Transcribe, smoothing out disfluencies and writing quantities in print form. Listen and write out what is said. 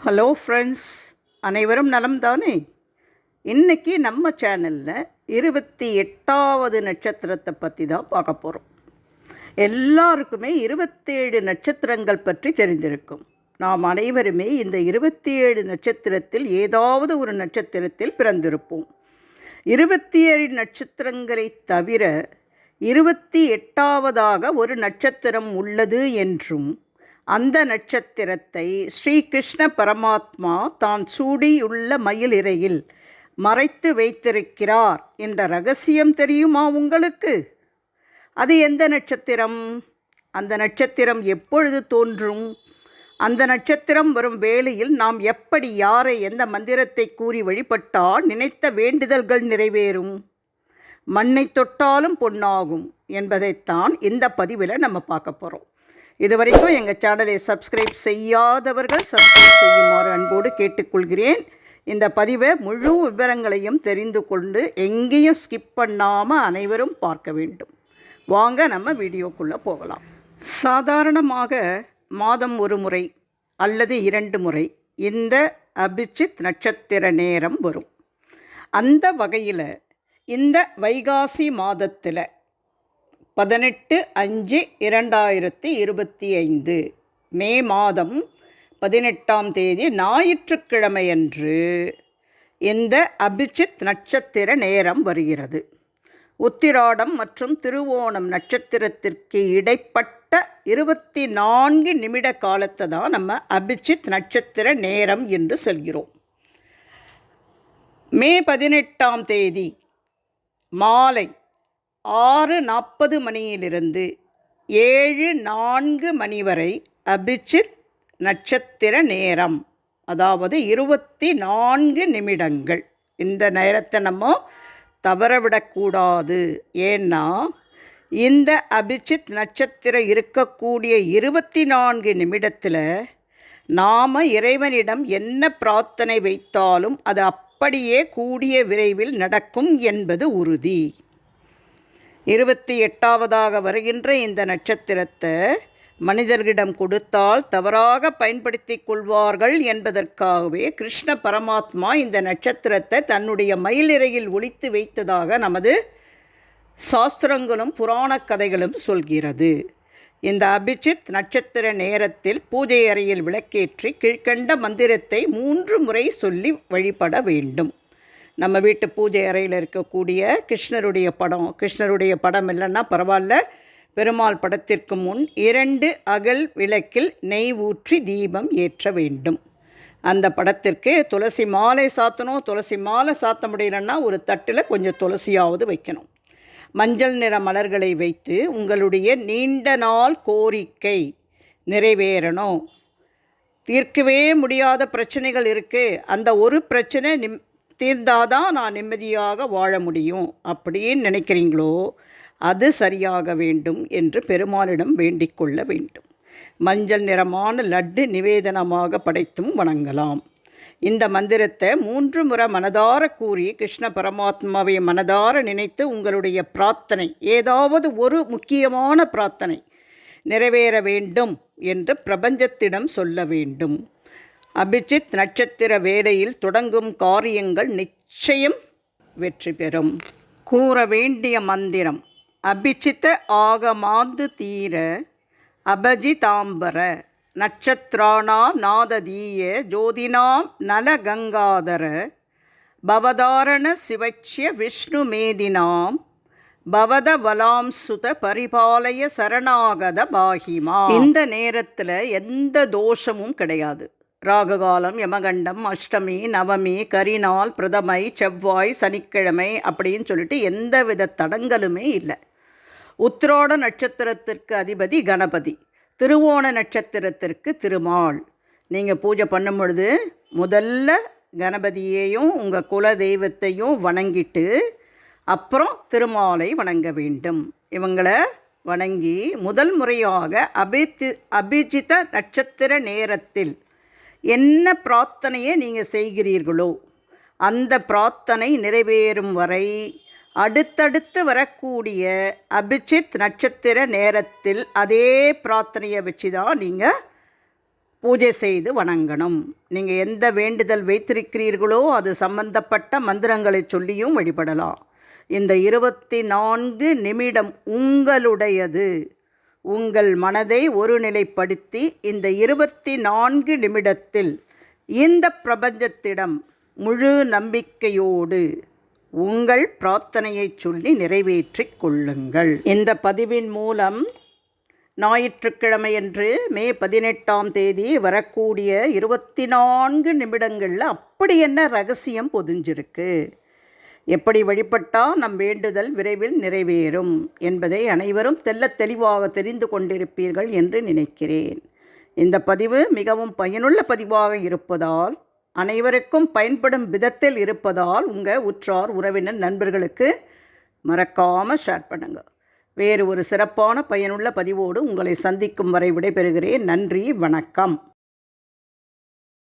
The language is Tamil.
ஹலோ ஃப்ரெண்ட்ஸ், அனைவரும் நலம் தானே? இன்றைக்கி நம்ம சேனலில் 28வது நட்சத்திரத்தை பற்றி தான் பார்க்க போகிறோம். எல்லாருக்குமே 27 நட்சத்திரங்கள் பற்றி தெரிந்திருக்கும். நாம் அனைவருமே இந்த 27 நட்சத்திரத்தில் ஏதாவது ஒரு நட்சத்திரத்தில் பிறந்திருப்போம். 27 நட்சத்திரங்களை தவிர 28வதாக ஒரு நட்சத்திரம் உள்ளது என்றும் அந்த நட்சத்திரத்தை ஸ்ரீகிருஷ்ண பரமாத்மா தான் சூடியுள்ள மயில் இறையில் மறைத்து வைத்திருக்கிறார் என்ற ரகசியம் தெரியுமா உங்களுக்கு? அது எந்த நட்சத்திரம்? அந்த நட்சத்திரம் எப்பொழுது தோன்றும்? அந்த நட்சத்திரம் வரும் வேளையில் நாம் எப்படி, யாரை, எந்த மந்திரத்தை கூறி வழிபட்டால் நினைத்த வேண்டுதல்கள் நிறைவேறும்? மண்ணை தொட்டாலும் பொன்னாகும் என்பதைத்தான் இந்த பதிவில் நம்ம பார்க்க போகிறோம். இதுவரைக்கும் எங்கள் சேனலை சப்ஸ்கிரைப் செய்யாதவர்கள் சப்ஸ்கிரைப் செய்யுமாறு அன்போடு கேட்டுக்கொள்கிறேன். இந்த பதிவை முழு விவரங்களையும் தெரிந்து கொண்டு எங்கேயும் ஸ்கிப் பண்ணாமல் அனைவரும் பார்க்க வேண்டும். வாங்க நம்ம வீடியோக்குள்ளே போகலாம். சாதாரணமாக மாதம் ஒரு முறை அல்லது 2 முறை இந்த அபிஜித் நட்சத்திர நேரம் வரும். அந்த வகையில் இந்த வைகாசி மாதத்தில் 18/5/2025 மே மாதம் 18ஆம் தேதி ஞாயிற்றுக்கிழமையன்று இந்த அபிஜித் நட்சத்திர நேரம் வருகிறது. உத்திராடம் மற்றும் திருவோணம் நட்சத்திரத்திற்கு இடைப்பட்ட 24 நிமிட காலத்தை தான் நம்ம அபிஜித் நட்சத்திர நேரம் என்று சொல்கிறோம். மே 18ஆம் தேதி மாலை 6:40 மணியிலிருந்து 7:04 மணி வரை அபிஜித் நட்சத்திர நேரம், அதாவது 24 நிமிடங்கள். இந்த நேரத்தை நம்ம தவறவிடக்கூடாது. ஏன்னா இந்த அபிஜித் நட்சத்திரம் இருக்கக்கூடிய 24 நிமிடத்தில் நாம் இறைவனிடம் என்ன பிரார்த்தனை வைத்தாலும் அது அப்படியே கூடிய விரைவில் நடக்கும் என்பது உறுதி. 28வதாக வருகின்ற இந்த நட்சத்திரத்தை மனிதர்களிடம் கொடுத்தால் தவறாக பயன்படுத்தி கொள்வார்கள் என்பதற்காகவே கிருஷ்ண பரமாத்மா இந்த நட்சத்திரத்தை தன்னுடைய மயிலிறையில் ஒளித்து வைத்ததாக நமது சாஸ்திரங்களும் புராண கதைகளும் சொல்கிறது. இந்த அபிஜித் நட்சத்திர நேரத்தில் பூஜை அறையில் விளக்கேற்றி கீழ்கண்ட மந்திரத்தை 3 முறை சொல்லி வழிபட வேண்டும். நம்ம வீட்டு பூஜை அறையில் இருக்கக்கூடிய கிருஷ்ணருடைய படம் இல்லைன்னா பரவாயில்ல, பெருமாள் படத்திற்கு முன் 2 அகல் விளக்கில் நெய் ஊற்றி தீபம் ஏற்ற வேண்டும். அந்த படத்திற்கு துளசி மாலை சாத்தணும். துளசி மாலை சாத்த முடியலன்னா ஒரு தட்டில் கொஞ்சம் துளசியாவது வைக்கணும். மஞ்சள் நிற மலர்களை வைத்து உங்களுடைய நீண்ட நாள் கோரிக்கை நிறைவேறணும். தீர்க்கவே முடியாத பிரச்சனைகள் இருக்குது, அந்த ஒரு பிரச்சனை தீர்ந்தாதான் நான் நிம்மதியாக வாழ முடியும் அப்படின்னு நினைக்கிறீங்களோ அது சரியாக வேண்டும் என்று பெருமாளிடம் வேண்டிக் கொள்ள வேண்டும். மஞ்சள் நிறமான லட்டு நிவேதனமாக படைத்தும் வணங்கலாம். இந்த மந்திரத்தை 3 முறை மனதார கூறி கிருஷ்ண பரமாத்மாவை மனதார நினைத்து உங்களுடைய பிரார்த்தனை, ஏதாவது ஒரு முக்கியமான பிரார்த்தனை நிறைவேற வேண்டும் என்று பிரபஞ்சத்திடம் சொல்ல வேண்டும். அபிஜித் நட்சத்திர வேளையில் தொடங்கும் காரியங்கள் நிச்சயம் வெற்றி பெறும். கூற வேண்டிய மந்திரம்: அபிஜித ஆகமாந்து தீர அபஜிதாம்பர நட்சத்திராணாம் நாததீய ஜோதினாம் நலகங்காதர பவதாரண சிவச்சிய விஷ்ணு மேதினாம் பவத வலாம்சுத பரிபாலய சரணாகத பாகிமா. இந்த நேரத்தில் எந்த தோஷமும் கிடையாது. ராகுகாலம், யமகண்டம், அஷ்டமி, நவமி, கரிநாள், பிரதமை, செவ்வாய், சனிக்கிழமை அப்படின்னு சொல்லிட்டு எந்த வித தடங்களுமே இல்லை. உத்திராட நட்சத்திரத்திற்கு அதிபதி கணபதி, திருவோண நட்சத்திரத்திற்கு திருமால். நீங்கள் பூஜை பண்ணும் பொழுது முதல்ல கணபதியையும் உங்கள் குல தெய்வத்தையும் வணங்கிட்டு அப்புறம் திருமாலை வணங்க வேண்டும். இவங்களை வணங்கி முதல் முறையாக அபிஜித நட்சத்திர நேரத்தில் என்ன பிரார்த்தனையை நீங்கள் செய்கிறீர்களோ அந்த பிரார்த்தனை நிறைவேறும் வரை அடுத்தடுத்து வரக்கூடிய அபிஜித் நட்சத்திர நேரத்தில் அதே பிரார்த்தனையை வச்சு தான் நீங்கள் பூஜை செய்து வணங்கணும். நீங்கள் எந்த வேண்டுதல் வைத்திருக்கிறீர்களோ அது சம்பந்தப்பட்ட மந்திரங்களை சொல்லியும் வழிபடலாம். இந்த 24 நிமிடம் உங்களுடையது. உங்கள் மனதை ஒருநிலைப்படுத்தி இந்த 24 நிமிடத்தில் இந்த பிரபஞ்சத்திடம் முழு நம்பிக்கையோடு உங்கள் பிரார்த்தனையை சொல்லி நிறைவேற்றிக் கொள்ளுங்கள். இந்த பதிவின் மூலம் ஞாயிற்றுக்கிழமையன்று மே 18ஆம் தேதி வரக்கூடிய 24 நிமிடங்களில் அப்படி என்ன ரகசியம் பொதிஞ்சிருக்கு, எப்படி வழிபட்டால் நம் வேண்டுதல் விரைவில் நிறைவேறும் என்பதை அனைவரும் தெளிவாக தெரிந்து கொண்டிருப்பீர்கள் என்று நினைக்கிறேன். இந்த பதிவு மிகவும் பயனுள்ள பதிவாக இருப்பதால், அனைவருக்கும் பயன்படும் விதத்தில் இருப்பதால் உங்கள் உற்றார் உறவினர் நண்பர்களுக்கு மறக்காமல் ஷேர் பண்ணுங்கள். வேறு ஒரு சிறப்பான பயனுள்ள பதிவோடு உங்களை சந்திக்கும் வரை விடைபெறுகிறேன். நன்றி, வணக்கம்.